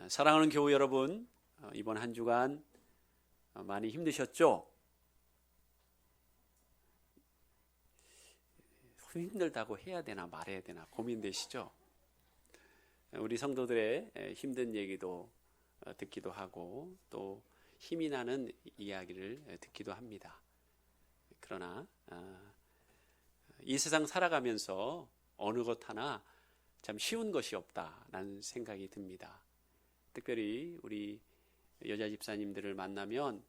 사랑하는 교우 여러분, 이번 한 주간 많이 힘드셨죠? 힘들다고 해야 되나 말해야 되나 고민되시죠? 우리 성도들의 힘든 얘기도 듣기도 하고 또 힘이 나는 이야기를 듣기도 합니다. 그러나 이 세상 살아가면서 어느 것 하나 참 쉬운 것이 없다라는 생각이 듭니다. 특별히 우리 여자 집사님들을 만나면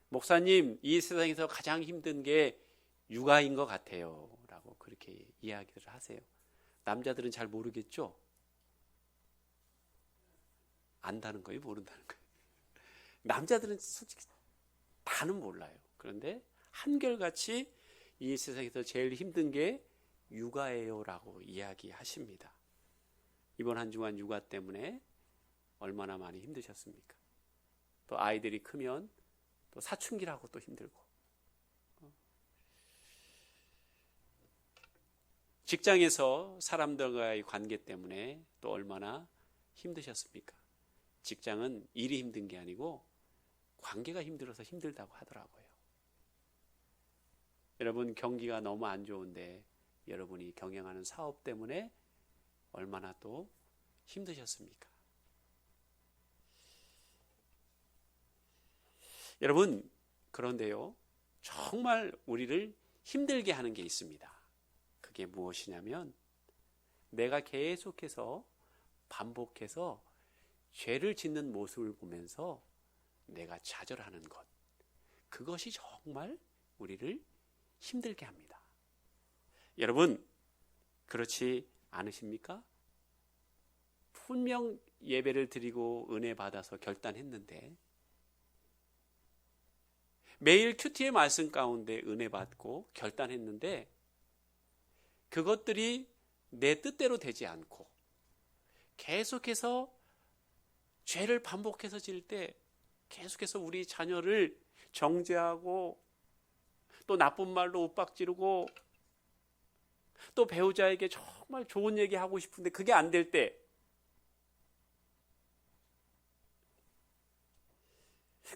목사님, 이 세상에서 가장 힘든 게 육아인 것 같아요 라고 그렇게 이야기를 하세요. 남자들은 잘 모르겠죠? 안다는 거예요? 모른다는 거예요? 남자들은 솔직히 다는 몰라요. 그런데 한결같이 이 세상에서 제일 힘든 게 육아예요 라고 이야기하십니다. 이번 한 주간 육아 때문에 얼마나 많이 힘드셨습니까? 또 아이들이 크면 또 사춘기라고 또 힘들고, 직장에서 사람들과의 관계 때문에 또 얼마나 힘드셨습니까? 직장은 일이 힘든 게 아니고 관계가 힘들어서 힘들다고 하더라고요. 여러분, 경기가 너무 안 좋은데 여러분이 경영하는 사업 때문에 얼마나 또 힘드셨습니까? 여러분, 그런데요, 정말 우리를 힘들게 하는 게 있습니다. 그게 무엇이냐면 내가 계속해서 반복해서 죄를 짓는 모습을 보면서 내가 좌절하는 것, 그것이 정말 우리를 힘들게 합니다. 여러분, 그렇지 않으십니까? 분명 예배를 드리고 은혜 받아서 결단했는데 매일 큐티의 말씀 가운데 은혜 받고 결단했는데 그것들이 내 뜻대로 되지 않고 계속해서 죄를 반복해서 지을 때 계속해서 우리 자녀를 정죄하고 또 나쁜 말로 윽박지르고 또 배우자에게 정말 좋은 얘기 하고 싶은데 그게 안 될 때,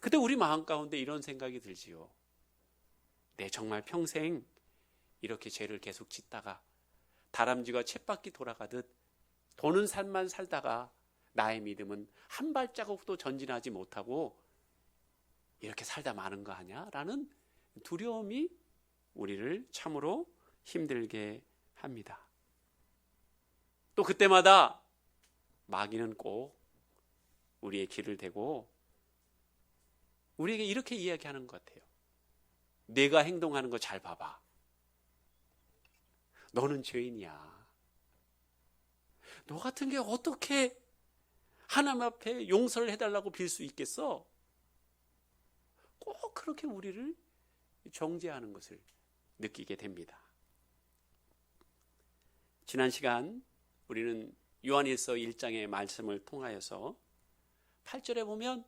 그때 우리 마음 가운데 이런 생각이 들지요. 내 정말 평생 이렇게 죄를 계속 짓다가 다람쥐가 쳇바퀴 돌아가듯 도는 삶만 살다가 나의 믿음은 한 발자국도 전진하지 못하고 이렇게 살다 마는 거 아니야? 라는 두려움이 우리를 참으로 힘들게 합니다. 또 그때마다 마귀는 꼭 우리의 길을 대고 우리에게 이렇게 이야기하는 것 같아요. 내가 행동하는 거 잘 봐봐. 너는 죄인이야. 너 같은 게 어떻게 하나님 앞에 용서를 해달라고 빌 수 있겠어? 꼭 그렇게 우리를 정죄하는 것을 느끼게 됩니다. 지난 시간 우리는 요한일서 1장의 말씀을 통하여서 8절에 보면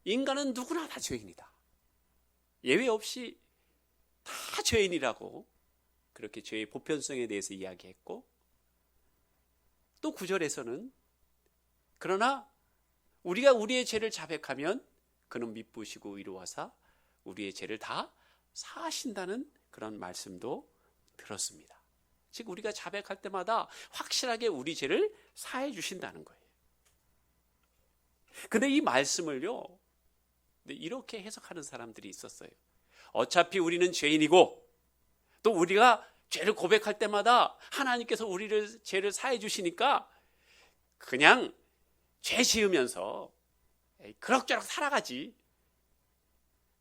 인간은 누구나 다 죄인이다. 예외 없이 다 죄인이라고 그렇게 죄의 보편성에 대해서 이야기했고, 또 9절에서는 그러나 우리가 우리의 죄를 자백하면 그는 미쁘시고 의로하사 우리의 죄를 다 사하신다는 그런 말씀도 들었습니다. 즉 우리가 자백할 때마다 확실하게 우리 죄를 사해 주신다는 거예요. 근데 이 말씀을요, 이렇게 해석하는 사람들이 있었어요. 어차피 우리는 죄인이고 또 우리가 죄를 고백할 때마다 하나님께서 우리를 죄를 사해 주시니까 그냥 죄 지으면서 그럭저럭 살아가지,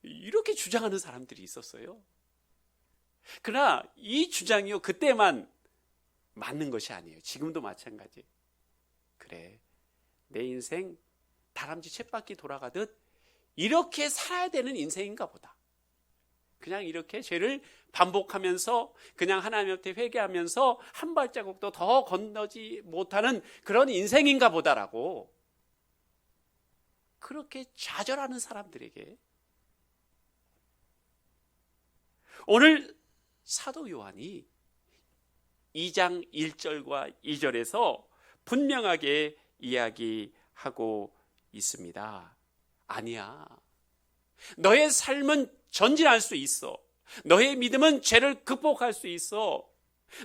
이렇게 주장하는 사람들이 있었어요. 그러나 이 주장이요, 그때만 맞는 것이 아니에요. 지금도 마찬가지. 그래, 내 인생 다람쥐 쳇바퀴 돌아가듯 이렇게 살아야 되는 인생인가 보다. 그냥 이렇게 죄를 반복하면서 그냥 하나님 앞에 회개하면서 한 발자국도 더 건너지 못하는 그런 인생인가 보다라고 그렇게 좌절하는 사람들에게 오늘 사도 요한이 2장 1절과 2절에서 분명하게 이야기하고 있습니다. 아니야. 너의 삶은 전진할 수 있어. 너의 믿음은 죄를 극복할 수 있어.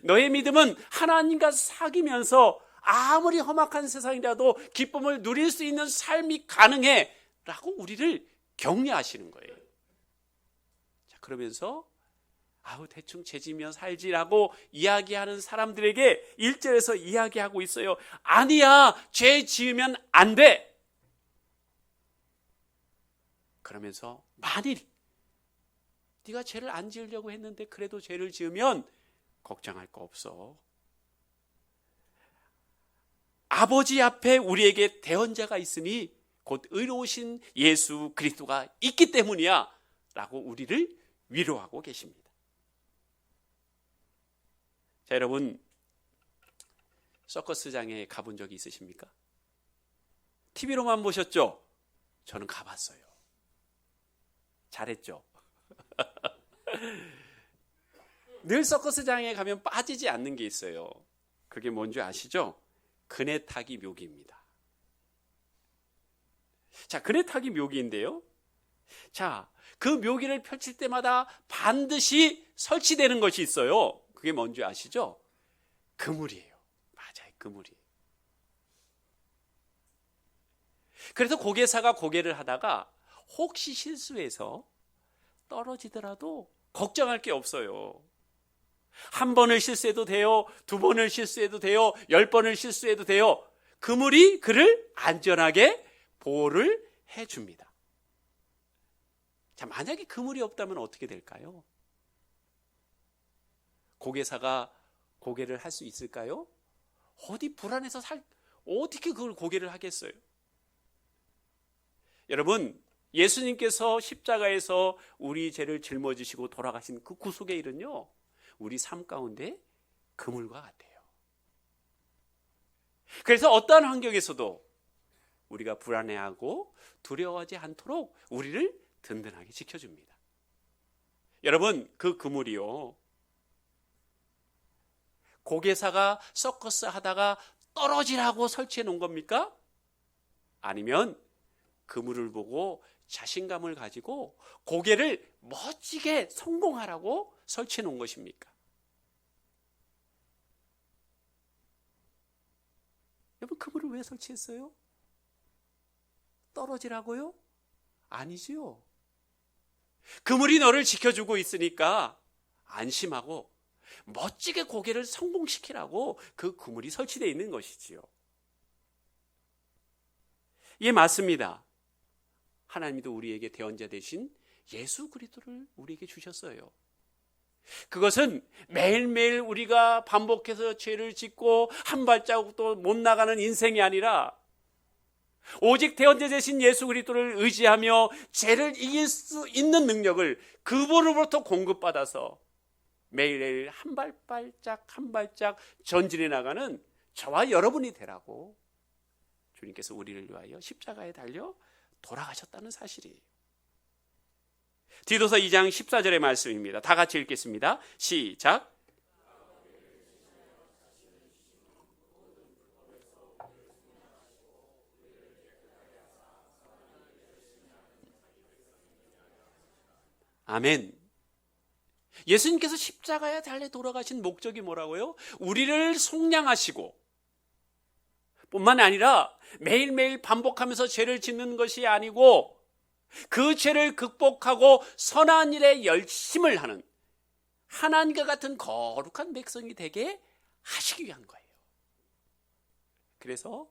너의 믿음은 하나님과 사귀면서 아무리 험악한 세상이라도 기쁨을 누릴 수 있는 삶이 가능해 라고 우리를 격려하시는 거예요. 자, 그러면서 대충 죄지며 살지라고 이야기하는 사람들에게 1절에서 이야기하고 있어요. 아니야, 죄 지으면 안 돼. 그러면서 만일 네가 죄를 안 지으려고 했는데 그래도 죄를 지으면 걱정할 거 없어. 아버지 앞에 우리에게 대언자가 있으니 곧 의로우신 예수 그리스도가 있기 때문이야 라고 우리를 위로하고 계십니다. 자, 여러분, 서커스장에 가본 적이 있으십니까? TV로만 보셨죠? 저는 가봤어요. 잘했죠? 늘 서커스장에 가면 빠지지 않는 게 있어요. 그게 뭔지 아시죠? 그네 타기 묘기입니다. 자, 그네 타기 묘기인데요. 자, 그 묘기를 펼칠 때마다 반드시 설치되는 것이 있어요. 그게 뭔지 아시죠? 그물이에요. 맞아요, 그물이에요. 그래서 고개사가 고개를 하다가 혹시 실수해서 떨어지더라도 걱정할 게 없어요. 한 번을 실수해도 돼요. 두 번을 실수해도 돼요. 10번을 실수해도 돼요. 그물이 그를 안전하게 보호를 해줍니다. 자, 만약에 그물이 없다면 어떻게 될까요? 고개사가 고개를 할 수 있을까요? 어디 불안해서 어떻게 그걸 고개를 하겠어요? 여러분, 예수님께서 십자가에서 우리 죄를 짊어지시고 돌아가신 그 구속의 일은요, 우리 삶 가운데 그물과 같아요. 그래서 어떠한 환경에서도 우리가 불안해하고 두려워하지 않도록 우리를 든든하게 지켜줍니다. 여러분, 그 그물이요, 고개사가 서커스 하다가 떨어지라고 설치해 놓은 겁니까? 아니면 그물을 보고 자신감을 가지고 고개를 멋지게 성공하라고 설치해 놓은 것입니까? 여러분, 그물을 왜 설치했어요? 떨어지라고요? 아니지요. 그물이 너를 지켜주고 있으니까 안심하고 멋지게 고개를 성공시키라고 그 그물이 설치되어 있는 것이지요. 예, 맞습니다. 하나님도 우리에게 대언자 되신 예수 그리스도를 우리에게 주셨어요. 그것은 매일매일 우리가 반복해서 죄를 짓고 한 발자국도 못 나가는 인생이 아니라 오직 대언자 되신 예수 그리스도를 의지하며 죄를 이길 수 있는 능력을 그분으로부터 공급받아서 매일매일 한 발짝 한 발짝 전진해 나가는 저와 여러분이 되라고 주님께서 우리를 위하여 십자가에 달려 돌아가셨다는 사실이에요. 디도서 2장 14절의 말씀입니다. 다 같이 읽겠습니다. 시작. 아멘. 예수님께서 십자가에 달려 돌아가신 목적이 뭐라고요? 우리를 속량하시고 뿐만 아니라 매일매일 반복하면서 죄를 짓는 것이 아니고 그 죄를 극복하고 선한 일에 열심을 하는 하나님과 같은 거룩한 백성이 되게 하시기 위한 거예요. 그래서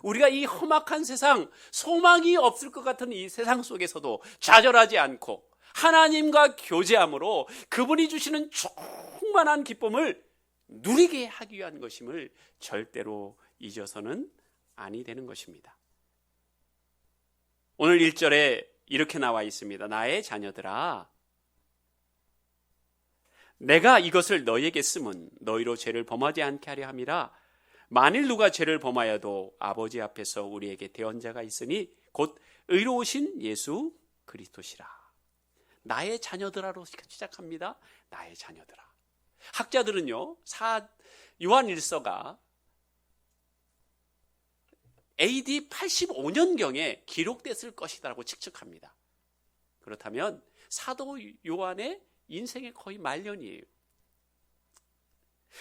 우리가 이 험악한 세상, 소망이 없을 것 같은 이 세상 속에서도 좌절하지 않고 하나님과 교제함으로 그분이 주시는 충만한 기쁨을 누리게 하기 위한 것임을 절대로 잊어서는 아니 되는 것입니다. 오늘 1절에 이렇게 나와 있습니다. 나의 자녀들아, 내가 이것을 너희에게 쓰면 너희로 죄를 범하지 않게 하려 함이라. 만일 누가 죄를 범하여도 아버지 앞에서 우리에게 대언자가 있으니 곧 의로우신 예수 그리스도시라. 나의 자녀들아로 시작합니다. 나의 자녀들아. 학자들은요, 요한 1서가 AD 85년경에 기록됐을 것이라고 측측합니다. 그렇다면 사도 요한의 인생의 거의 말년이에요.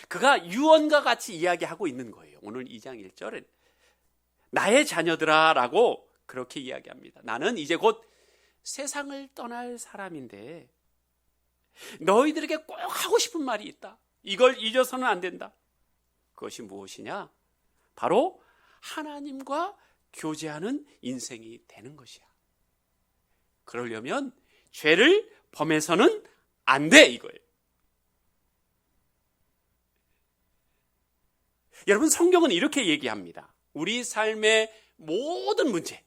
그가 유언과 같이 이야기하고 있는 거예요. 오늘 2장 1절에 나의 자녀들아 라고 그렇게 이야기합니다. 나는 이제 곧 세상을 떠날 사람인데 너희들에게 꼭 하고 싶은 말이 있다. 이걸 잊어서는 안 된다. 그것이 무엇이냐? 바로 하나님과 교제하는 인생이 되는 것이야. 그러려면 죄를 범해서는 안 돼, 이거예요. 여러분, 성경은 이렇게 얘기합니다. 우리 삶의 모든 문제,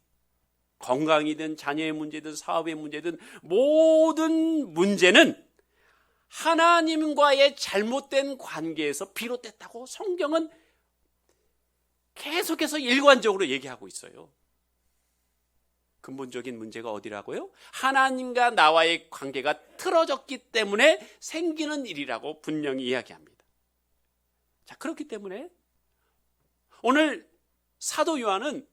건강이든 자녀의 문제든 사업의 문제든 모든 문제는 하나님과의 잘못된 관계에서 비롯됐다고 성경은 계속해서 일관적으로 얘기하고 있어요. 근본적인 문제가 어디라고요? 하나님과 나와의 관계가 틀어졌기 때문에 생기는 일이라고 분명히 이야기합니다. 자, 그렇기 때문에 오늘 사도 요한은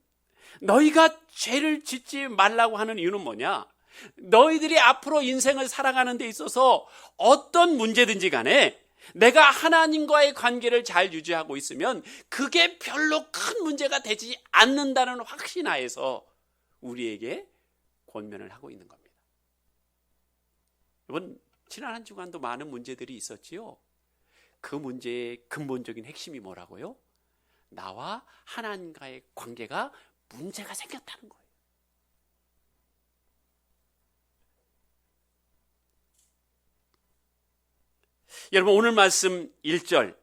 너희가 죄를 짓지 말라고 하는 이유는 뭐냐? 너희들이 앞으로 인생을 살아가는 데 있어서 어떤 문제든지 간에 내가 하나님과의 관계를 잘 유지하고 있으면 그게 별로 큰 문제가 되지 않는다는 확신하에서 우리에게 권면을 하고 있는 겁니다. 이번 지난 한 주간도 많은 문제들이 있었지요. 그 문제의 근본적인 핵심이 뭐라고요? 나와 하나님과의 관계가 문제가 생겼다는 거예요. 여러분, 오늘 말씀 1절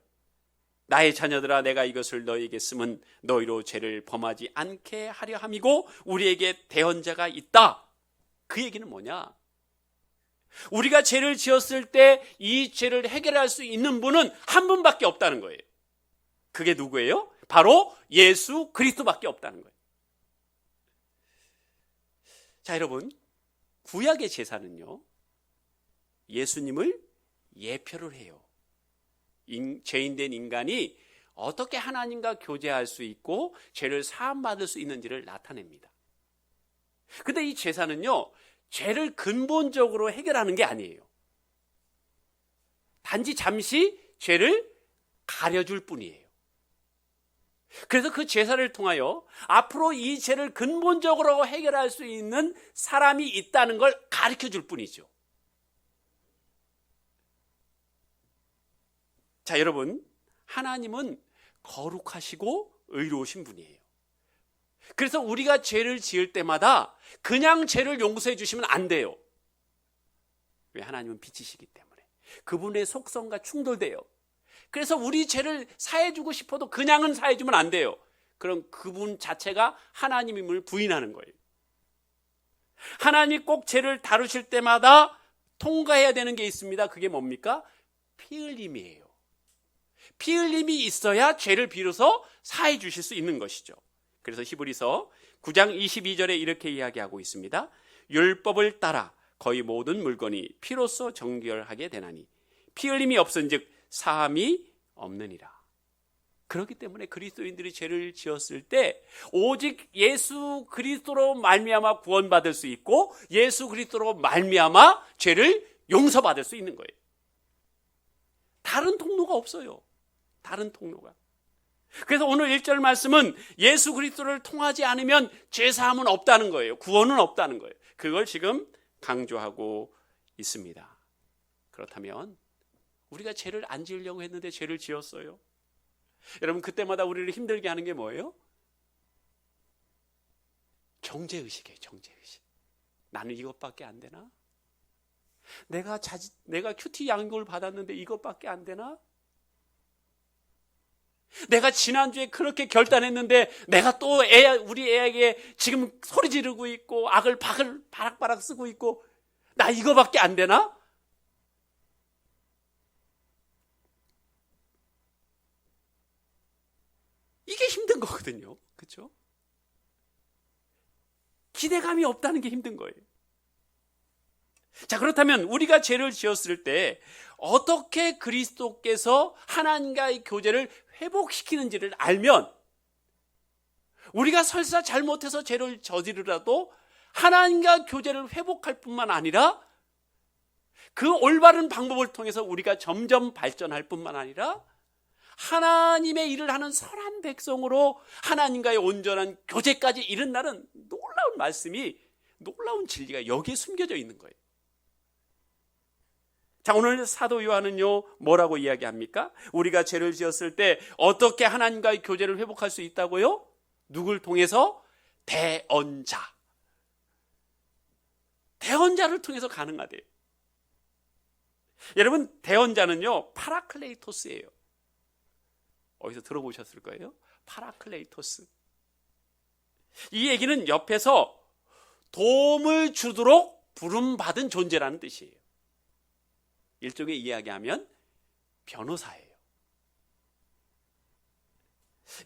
나의 자녀들아 내가 이것을 너희에게 쓰면 너희로 죄를 범하지 않게 하려 함이고 우리에게 대언자가 있다. 그 얘기는 뭐냐? 우리가 죄를 지었을 때 이 죄를 해결할 수 있는 분은 한 분밖에 없다는 거예요. 그게 누구예요? 바로 예수 그리스도밖에 없다는 거예요. 자, 여러분, 구약의 제사는요, 예수님을 예표를 해요. 죄인된 인간이 어떻게 하나님과 교제할 수 있고 죄를 사함받을 수 있는지를 나타냅니다. 근데 이 제사는요, 죄를 근본적으로 해결하는 게 아니에요. 단지 잠시 죄를 가려줄 뿐이에요. 그래서 그 제사를 통하여 앞으로 이 죄를 근본적으로 해결할 수 있는 사람이 있다는 걸 가르쳐 줄 뿐이죠. 자, 여러분, 하나님은 거룩하시고 의로우신 분이에요. 그래서 우리가 죄를 지을 때마다 그냥 죄를 용서해 주시면 안 돼요. 왜? 하나님은 빛이시기 때문에. 그분의 속성과 충돌돼요. 그래서 우리 죄를 사해주고 싶어도 그냥은 사해주면 안 돼요. 그럼 그분 자체가 하나님임을 부인하는 거예요. 하나님 꼭 죄를 다루실 때마다 통과해야 되는 게 있습니다. 그게 뭡니까? 피 흘림이에요. 피 흘림이 있어야 죄를 비로소 사해 주실 수 있는 것이죠. 그래서 히브리서 9장 22절에 이렇게 이야기하고 있습니다. 율법을 따라 거의 모든 물건이 피로써 정결하게 되나니 피 흘림이 없은즉 사함이 없느니라. 그렇기 때문에 그리스도인들이 죄를 지었을 때 오직 예수 그리스도로 말미암아 구원받을 수 있고 예수 그리스도로 말미암아 죄를 용서받을 수 있는 거예요. 다른 통로가 없어요. 다른 통로가. 그래서 오늘 1절 말씀은 예수 그리스도를 통하지 않으면 죄사함은 없다는 거예요. 구원은 없다는 거예요. 그걸 지금 강조하고 있습니다. 그렇다면 우리가 죄를 안 지으려고 했는데 죄를 지었어요. 여러분, 그때마다 우리를 힘들게 하는 게 뭐예요? 정죄의식이에요. 정죄의식. 나는 이것밖에 안 되나? 내가 큐티 양육을 받았는데 이것밖에 안 되나? 내가 지난주에 그렇게 결단했는데 내가 또 우리 애에게 지금 소리 지르고 있고 악을 바락바락 쓰고 있고 나 이거밖에 안 되나? 이게 힘든 거거든요. 그렇죠? 기대감이 없다는 게 힘든 거예요. 자, 그렇다면 우리가 죄를 지었을 때 어떻게 그리스도께서 하나님과의 교제를 회복시키는지를 알면 우리가 설사 잘못해서 죄를 저지르라도 하나님과 교제를 회복할 뿐만 아니라 그 올바른 방법을 통해서 우리가 점점 발전할 뿐만 아니라 하나님의 일을 하는 선한 백성으로 하나님과의 온전한 교제까지 이른다는 놀라운 말씀이, 놀라운 진리가 여기에 숨겨져 있는 거예요. 자, 오늘 사도 요한은요 뭐라고 이야기합니까? 우리가 죄를 지었을 때 어떻게 하나님과의 교제를 회복할 수 있다고요? 누굴 통해서? 대언자를 통해서 가능하대요. 여러분, 대언자는요 파라클레이토스예요. 어디서 들어보셨을 거예요? 파라클레이토스. 이 얘기는 옆에서 도움을 주도록 부름받은 존재라는 뜻이에요. 일종의 이야기하면 변호사예요.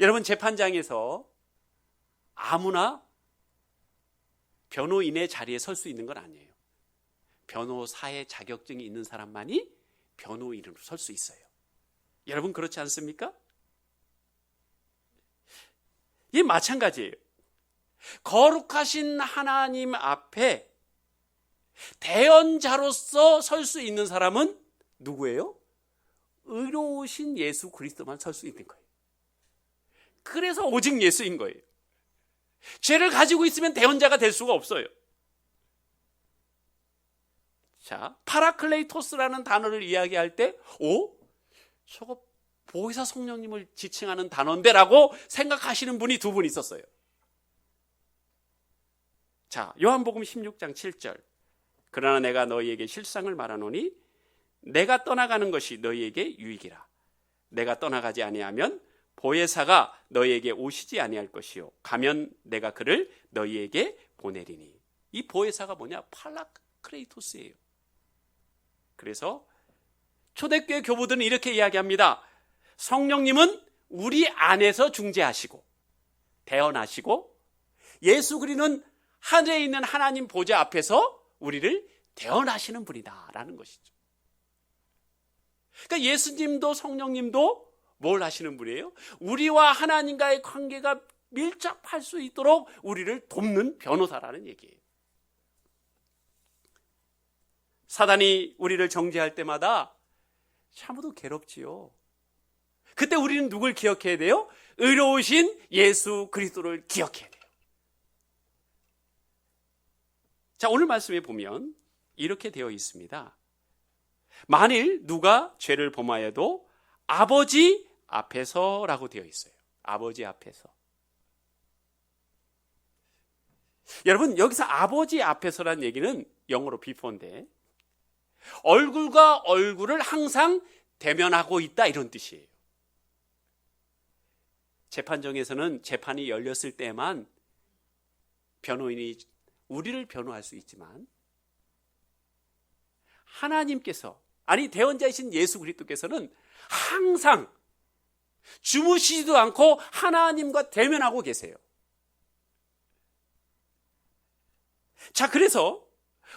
여러분, 재판장에서 아무나 변호인의 자리에 설 수 있는 건 아니에요. 변호사의 자격증이 있는 사람만이 변호인으로 설 수 있어요. 여러분, 그렇지 않습니까? 이 마찬가지예요. 거룩하신 하나님 앞에 대언자로서 설 수 있는 사람은 누구예요? 의로우신 예수 그리스도만 설 수 있는 거예요. 그래서 오직 예수인 거예요. 죄를 가지고 있으면 대언자가 될 수가 없어요. 자, 파라클레이토스라는 단어를 이야기할 때, 저거 보혜사 성령님을 지칭하는 단어인데 라고 생각하시는 분이 두 분 있었어요. 자, 요한복음 16장 7절. 그러나 내가 너희에게 실상을 말하노니 내가 떠나가는 것이 너희에게 유익이라. 내가 떠나가지 아니하면 보혜사가 너희에게 오시지 아니할 것이요 가면 내가 그를 너희에게 보내리니. 이 보혜사가 뭐냐? 파라클레이토스예요. 그래서 초대교회 교부들은 이렇게 이야기합니다. 성령님은 우리 안에서 중재하시고 대언하시고 예수 그리스도는 하늘에 있는 하나님 보좌 앞에서 우리를 대언하시는 분이다라는 것이죠. 그러니까 예수님도 성령님도 뭘 하시는 분이에요? 우리와 하나님과의 관계가 밀접할 수 있도록 우리를 돕는 변호사라는 얘기예요. 사단이 우리를 정죄할 때마다 참으로 괴롭지요. 그때 우리는 누굴 기억해야 돼요? 의로우신 예수 그리스도를 기억해야 돼요. 자, 오늘 말씀에 보면 이렇게 되어 있습니다. 만일 누가 죄를 범하여도 아버지 앞에서라고 되어 있어요. 아버지 앞에서. 여러분, 여기서 아버지 앞에서란 얘기는 영어로 before인데 얼굴과 얼굴을 항상 대면하고 있다 이런 뜻이에요. 재판정에서는 재판이 열렸을 때만 변호인이 우리를 변호할 수 있지만 하나님께서, 아니 대언자이신 예수 그리스도께서는 항상 주무시지도 않고 하나님과 대면하고 계세요. 자, 그래서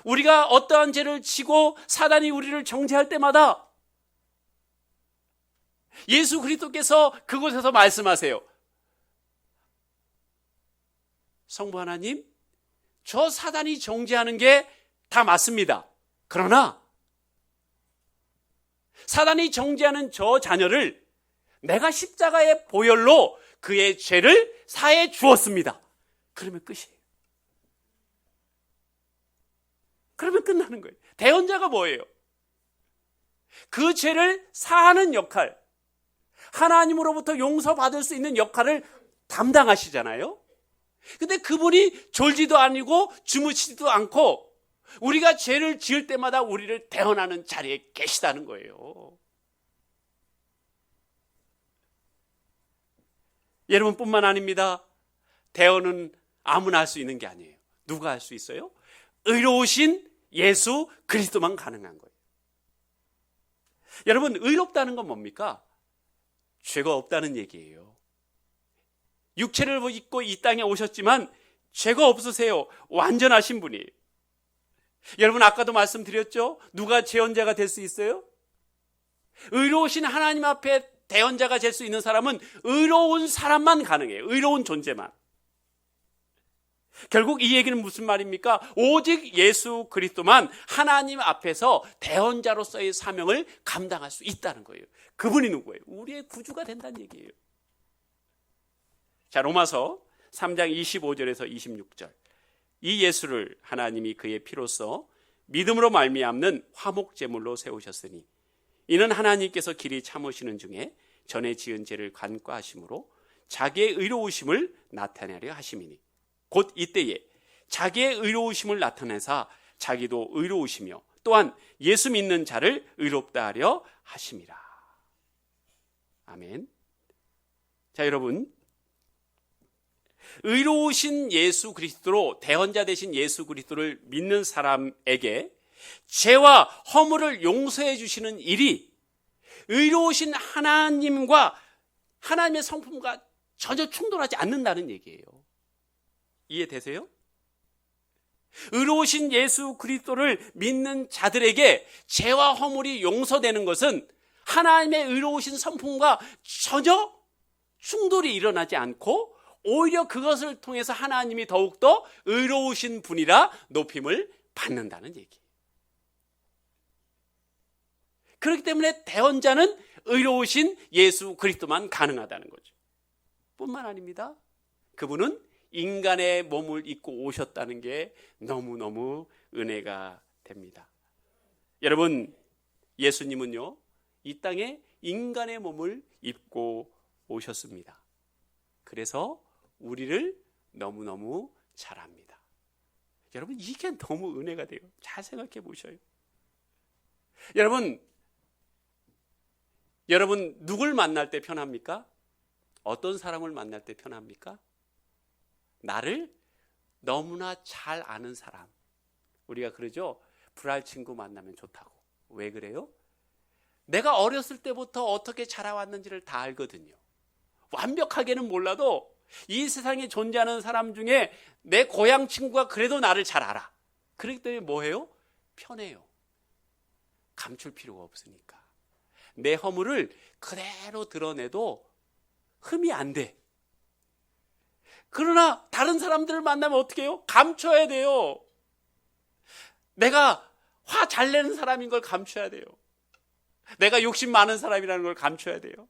우리가 어떠한 죄를 지고 사단이 우리를 정죄할 때마다 예수 그리스도께서 그곳에서 말씀하세요. 성부 하나님, 저 사단이 정죄하는 게 다 맞습니다. 그러나 사단이 정죄하는 저 자녀를 내가 십자가의 보혈로 그의 죄를 사해 주었습니다. 그러면 끝이에요. 그러면 끝나는 거예요. 대언자가 뭐예요? 그 죄를 사하는 역할, 하나님으로부터 용서받을 수 있는 역할을 담당하시잖아요. 근데 그분이 졸지도 아니고 주무시지도 않고 우리가 죄를 지을 때마다 우리를 대언하는 자리에 계시다는 거예요. 여러분뿐만 아닙니다. 대언은 아무나 할 수 있는 게 아니에요. 누가 할 수 있어요? 의로우신 예수 그리스도만 가능한 거예요. 여러분, 의롭다는 건 뭡니까? 죄가 없다는 얘기예요. 육체를 입고 이 땅에 오셨지만 죄가 없으세요. 완전하신 분이에요. 여러분, 아까도 말씀드렸죠? 누가 대언자가 될 수 있어요? 의로우신 하나님 앞에 대언자가 될 수 있는 사람은 의로운 사람만 가능해요. 의로운 존재만. 결국 이 얘기는 무슨 말입니까? 오직 예수 그리스도만 하나님 앞에서 대언자로서의 사명을 감당할 수 있다는 거예요. 그분이 누구예요? 우리의 구주가 된다는 얘기예요. 자, 로마서 3장 25절에서 26절. 이 예수를 하나님이 그의 피로써 믿음으로 말미암는 화목제물로 세우셨으니 이는 하나님께서 길이 참으시는 중에 전에 지은 죄를 간과하심으로 자기의 의로우심을 나타내려 하심이니 곧 이때에 자기의 의로우심을 나타내사 자기도 의로우시며 또한 예수 믿는 자를 의롭다 하려 하심이라. 아멘. 자, 여러분, 의로우신 예수 그리스도로 대언자 되신 예수 그리스도를 믿는 사람에게 죄와 허물을 용서해 주시는 일이 의로우신 하나님과 하나님의 성품과 전혀 충돌하지 않는다는 얘기예요. 이해되세요? 의로우신 예수 그리스도를 믿는 자들에게 죄와 허물이 용서되는 것은 하나님의 의로우신 성품과 전혀 충돌이 일어나지 않고 오히려 그것을 통해서 하나님이 더욱더 의로우신 분이라 높임을 받는다는 얘기예요. 그렇기 때문에 대언자는 의로우신 예수 그리스도만 가능하다는 거죠. 뿐만 아닙니다. 그분은 인간의 몸을 입고 오셨다는 게 너무너무 은혜가 됩니다. 여러분, 예수님은요, 이 땅에 인간의 몸을 입고 오셨습니다. 그래서 우리를 너무너무 잘 압니다. 여러분, 이게 너무 은혜가 돼요. 잘 생각해 보셔요. 여러분 누굴 만날 때 편합니까? 어떤 사람을 만날 때 편합니까? 나를 너무나 잘 아는 사람. 우리가 그러죠? 불알 친구 만나면 좋다고. 왜 그래요? 내가 어렸을 때부터 어떻게 자라왔는지를 다 알거든요. 완벽하게는 몰라도 이 세상에 존재하는 사람 중에 내 고향 친구가 그래도 나를 잘 알아. 그렇기 때문에 뭐해요? 편해요. 감출 필요가 없으니까. 내 허물을 그대로 드러내도 흠이 안 돼. 그러나 다른 사람들을 만나면 어떻게 해요? 감춰야 돼요. 내가 화 잘 내는 사람인 걸 감춰야 돼요. 내가 욕심 많은 사람이라는 걸 감춰야 돼요.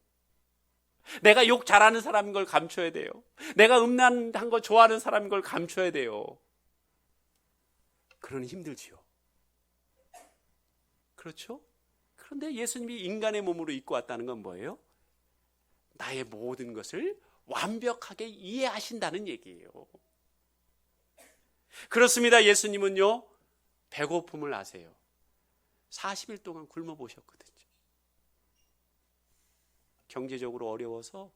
내가 욕 잘하는 사람인 걸 감춰야 돼요. 내가 음란한 거 좋아하는 사람인 걸 감춰야 돼요. 그러니 힘들지요. 그렇죠? 그런데 예수님이 인간의 몸으로 입고 왔다는 건 뭐예요? 나의 모든 것을 완벽하게 이해하신다는 얘기예요. 그렇습니다. 예수님은요, 배고픔을 아세요. 40일 동안 굶어 보셨거든요. 경제적으로 어려워서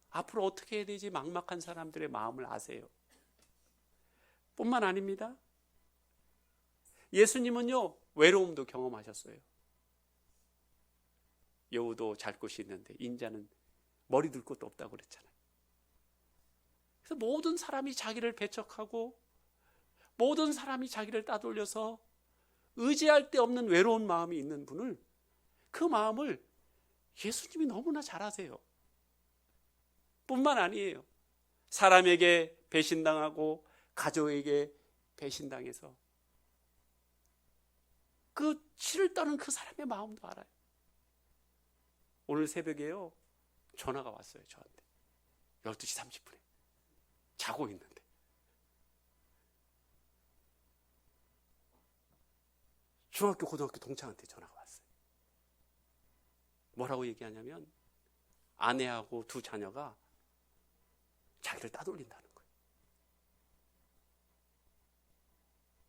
앞으로 어떻게 해야 되지 막막한 사람들의 마음을 아세요. 뿐만 아닙니다. 예수님은요, 외로움도 경험하셨어요. 여우도 잘 곳이 있는데 인자는 머리 둘 곳도 없다고 그랬잖아요. 그래서 모든 사람이 자기를 배척하고 모든 사람이 자기를 따돌려서 의지할 데 없는 외로운 마음이 있는 분을, 그 마음을 예수님이 너무나 잘 아세요. 뿐만 아니에요. 사람에게 배신당하고 가족에게 배신당해서 그 치를 떠는 그 사람의 마음도 알아요. 오늘 새벽에요, 전화가 왔어요. 저한테 12시 30분에 자고 있는데 중학교 고등학교 동창한테 전화가 왔어요. 뭐라고 얘기하냐면 아내하고 두 자녀가 자기를 따돌린다는 거예요.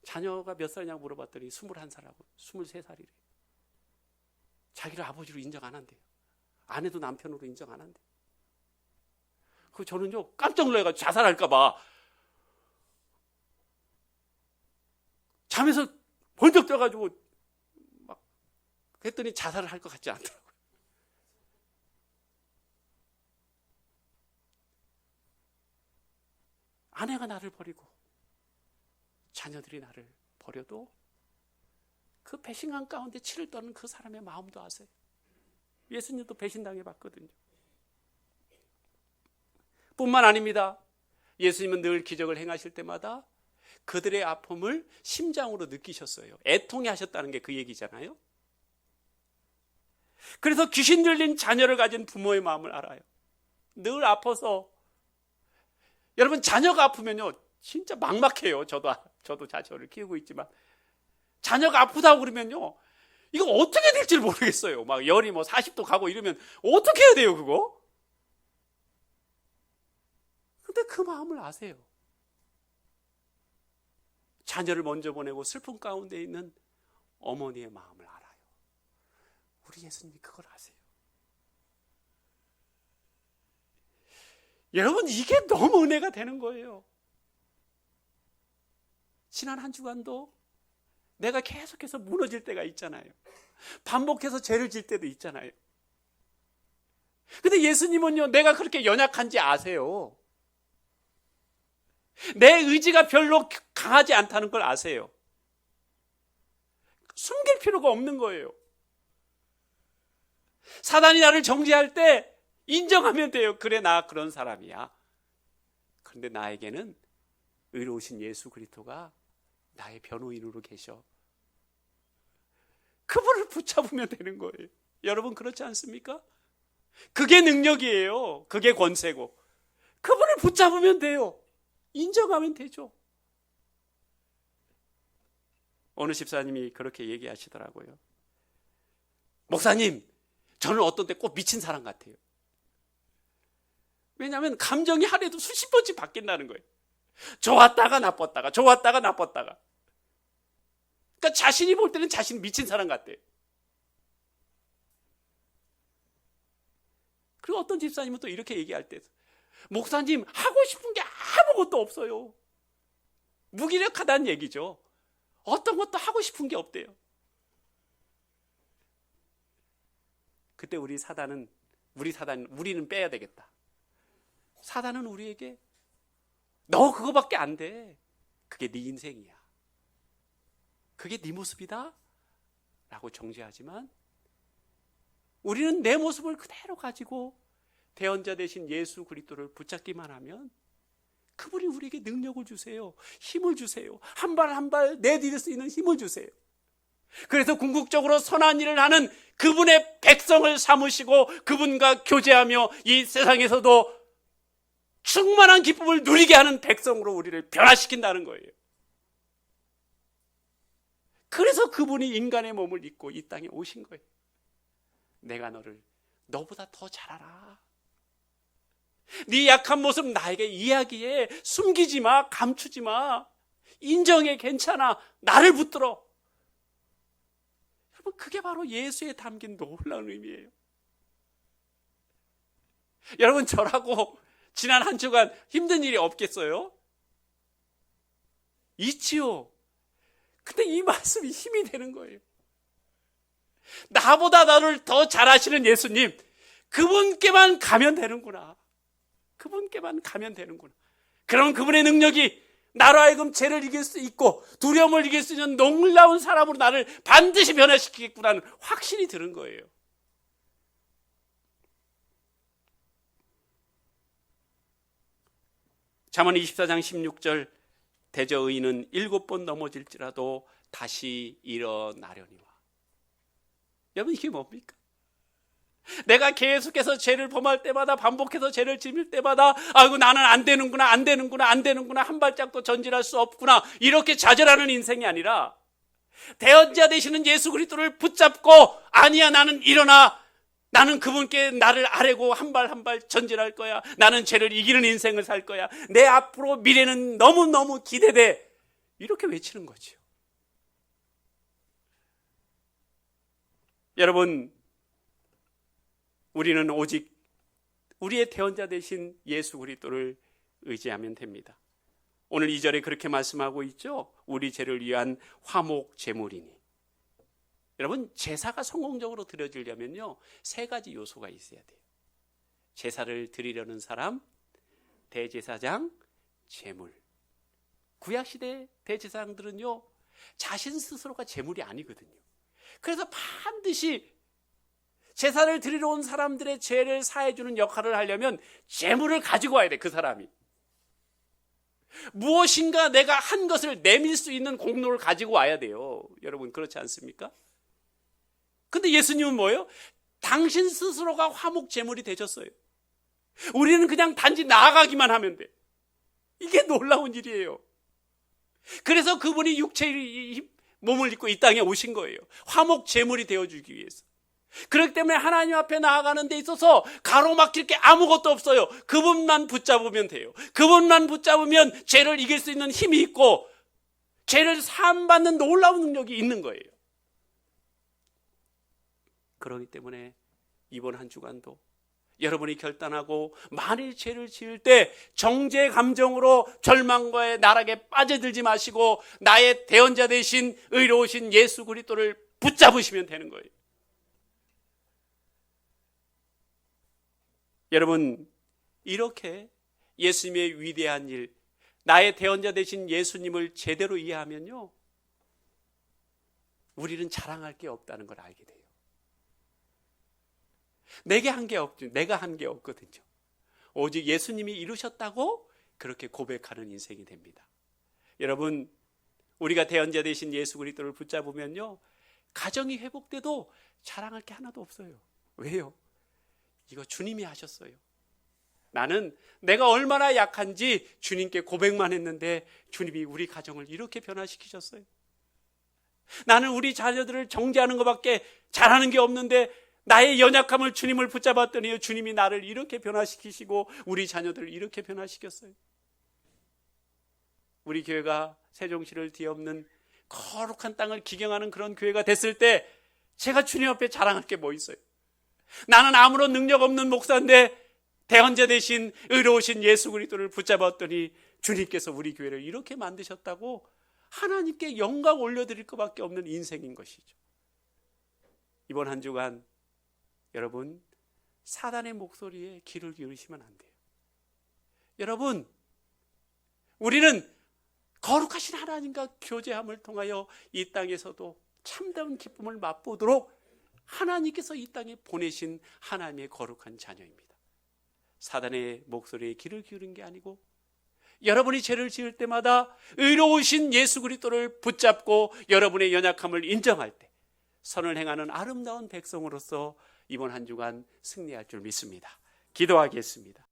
자녀가 몇 살이냐고 물어봤더니 21살하고 23살이래요. 자기를 아버지로 인정 안 한대요. 아내도 남편으로 인정 안 한대요. 그 저는요, 깜짝 놀라가지고 자살할까 봐 잠에서 번쩍 떠가지고 막 했더니 자살을 할 것 같지 않더라고요. 아내가 나를 버리고 자녀들이 나를 버려도 그 배신감 가운데 치를 떠는 그 사람의 마음도 아세요. 예수님도 배신당해 봤거든요. 뿐만 아닙니다. 예수님은 늘 기적을 행하실 때마다 그들의 아픔을 심장으로 느끼셨어요. 애통해 하셨다는 게 그 얘기잖아요. 그래서 귀신 들린 자녀를 가진 부모의 마음을 알아요. 늘 아파서. 여러분, 자녀가 아프면요 진짜 막막해요. 저도 자녀를 키우고 있지만 자녀가 아프다고 그러면요 이거 어떻게 될지 모르겠어요. 막 열이 40도 가고 이러면 어떻게 해야 돼요, 그거? 근데 그 마음을 아세요. 자녀를 먼저 보내고 슬픔 가운데 있는 어머니의 마음을 알아요. 우리 예수님이 그걸 아세요. 여러분, 이게 너무 은혜가 되는 거예요. 지난 한 주간도 내가 계속해서 무너질 때가 있잖아요. 반복해서 죄를 질 때도 있잖아요. 근데 예수님은요, 내가 그렇게 연약한지 아세요. 내 의지가 별로 강하지 않다는 걸 아세요. 숨길 필요가 없는 거예요. 사단이 나를 정죄할 때 인정하면 돼요. 그래, 나 그런 사람이야. 그런데 나에게는 의로우신 예수 그리스도가 나의 변호인으로 계셔. 그분을 붙잡으면 되는 거예요. 여러분, 그렇지 않습니까? 그게 능력이에요. 그게 권세고. 그분을 붙잡으면 돼요. 인정하면 되죠. 어느 집사님이 그렇게 얘기하시더라고요. 목사님, 저는 어떤 때 꼭 미친 사람 같아요. 왜냐하면 감정이 하루에도 수십 번씩 바뀐다는 거예요. 좋았다가 나빴다가, 좋았다가 나빴다가. 그러니까 자신이 볼 때는 자신이 미친 사람 같대요. 그리고 어떤 집사님은 또 이렇게 얘기할 때, 목사님, 하고 싶은 게 아무것도 없어요. 무기력하다는 얘기죠. 어떤 것도 하고 싶은 게 없대요. 그때 우리는 빼야 되겠다. 사단은 우리에게 너 그거밖에 안 돼. 그게 네 인생이야. 그게 네 모습이다. 라고 정죄하지만 우리는 내 모습을 그대로 가지고 대언자 되신 예수 그리스도를 붙잡기만 하면 그분이 우리에게 능력을 주세요. 힘을 주세요. 한 발 한 발 내디딜 수 있는 힘을 주세요. 그래서 궁극적으로 선한 일을 하는 그분의 백성을 삼으시고 그분과 교제하며 이 세상에서도 충만한 기쁨을 누리게 하는 백성으로 우리를 변화시킨다는 거예요. 그래서 그분이 인간의 몸을 입고 이 땅에 오신 거예요. 내가 너보다 더 잘 알아. 네 약한 모습 나에게 이야기해. 숨기지 마. 감추지 마. 인정해. 괜찮아. 나를 붙들어. 여러분, 그게 바로 예수에 담긴 놀라운 의미예요. 여러분, 저라고 지난 한 주간 힘든 일이 없겠어요? 있지요. 근데 이 말씀이 힘이 되는 거예요. 나보다 나를 더 잘하시는 예수님, 그분께만 가면 되는구나. 그분께만 가면 되는구나. 그럼 그분의 능력이 나로 하여금 죄를 이길 수 있고 두려움을 이길 수 있는 놀라운 사람으로 나를 반드시 변화시키겠구나는 확신이 드는 거예요. 잠언 24장 16절, 대저 의인은 7번 넘어질지라도 다시 일어나려니와. 여러분, 이게 뭡니까? 내가 계속해서 죄를 범할 때마다, 반복해서 죄를 지을 때마다, 아이고 나는 안 되는구나 한 발짝도 전진할 수 없구나, 이렇게 좌절하는 인생이 아니라 대언자 되시는 예수 그리스도를 붙잡고, 아니야, 나는 일어나, 나는 그분께 나를 아뢰고 한 발 한 발 전진할 거야. 나는 죄를 이기는 인생을 살 거야. 내 앞으로 미래는 너무너무 기대돼. 이렇게 외치는 거죠. 여러분, 우리는 오직 우리의 대언자 되신 예수 그리스도를 의지하면 됩니다. 오늘 2절에 그렇게 말씀하고 있죠. 우리 죄를 위한 화목 제물이니. 여러분, 제사가 성공적으로 드려지려면요 3가지 요소가 있어야 돼요. 제사를 드리려는 사람, 대제사장, 제물. 구약시대 대제사장들은요 자신 스스로가 제물이 아니거든요. 그래서 반드시 제사를 드리러 온 사람들의 죄를 사해주는 역할을 하려면 제물을 가지고 와야 돼, 그 사람이. 무엇인가 내가 한 것을 내밀 수 있는 공로를 가지고 와야 돼요. 여러분 그렇지 않습니까? 근데 예수님은 뭐예요? 당신 스스로가 화목 제물이 되셨어요. 우리는 그냥 단지 나아가기만 하면 돼. 이게 놀라운 일이에요. 그래서 그분이 육체의 몸을 입고 이 땅에 오신 거예요. 화목 제물이 되어주기 위해서. 그렇기 때문에 하나님 앞에 나아가는 데 있어서 가로막힐 게 아무것도 없어요. 그분만 붙잡으면 돼요. 그분만 붙잡으면 죄를 이길 수 있는 힘이 있고 죄를 사함받는 놀라운 능력이 있는 거예요. 그렇기 때문에 이번 한 주간도 여러분이 결단하고 만일 죄를 지을 때 정죄 감정으로 절망과의 나락에 빠져들지 마시고 나의 대언자 되신 의로우신 예수 그리스도를 붙잡으시면 되는 거예요. 여러분 이렇게 예수님의 위대한 일, 나의 대언자 되신 예수님을 제대로 이해하면요, 우리는 자랑할 게 없다는 걸 알게 돼요. 내게 한 게 없죠. 내가 한 게 없거든요. 오직 예수님이 이루셨다고 그렇게 고백하는 인생이 됩니다. 여러분 우리가 대언자 되신 예수 그리스도를 붙잡으면요, 가정이 회복돼도 자랑할 게 하나도 없어요. 왜요? 이거 주님이 하셨어요. 나는 내가 얼마나 약한지 주님께 고백만 했는데 주님이 우리 가정을 이렇게 변화시키셨어요. 나는 우리 자녀들을 정죄하는 것밖에 잘하는 게 없는데 나의 연약함을 주님을 붙잡았더니 주님이 나를 이렇게 변화시키시고 우리 자녀들을 이렇게 변화시켰어요. 우리 교회가 세종시를 뒤엎는 거룩한 땅을 기경하는 그런 교회가 됐을 때 제가 주님 앞에 자랑할 게 뭐 있어요? 나는 아무런 능력 없는 목사인데 대언자 되신 의로우신 예수 그리스도를 붙잡았더니 주님께서 우리 교회를 이렇게 만드셨다고 하나님께 영광 올려드릴 것밖에 없는 인생인 것이죠. 이번 한 주간 여러분 사단의 목소리에 귀를 기울이시면 안 돼요. 여러분 우리는 거룩하신 하나님과 교제함을 통하여 이 땅에서도 참다운 기쁨을 맛보도록 하나님께서 이 땅에 보내신 하나님의 거룩한 자녀입니다. 사단의 목소리에 귀를 기울인 게 아니고 여러분이 죄를 지을 때마다 의로우신 예수 그리스도를 붙잡고 여러분의 연약함을 인정할 때 선을 행하는 아름다운 백성으로서 이번 한 주간 승리할 줄 믿습니다. 기도하겠습니다.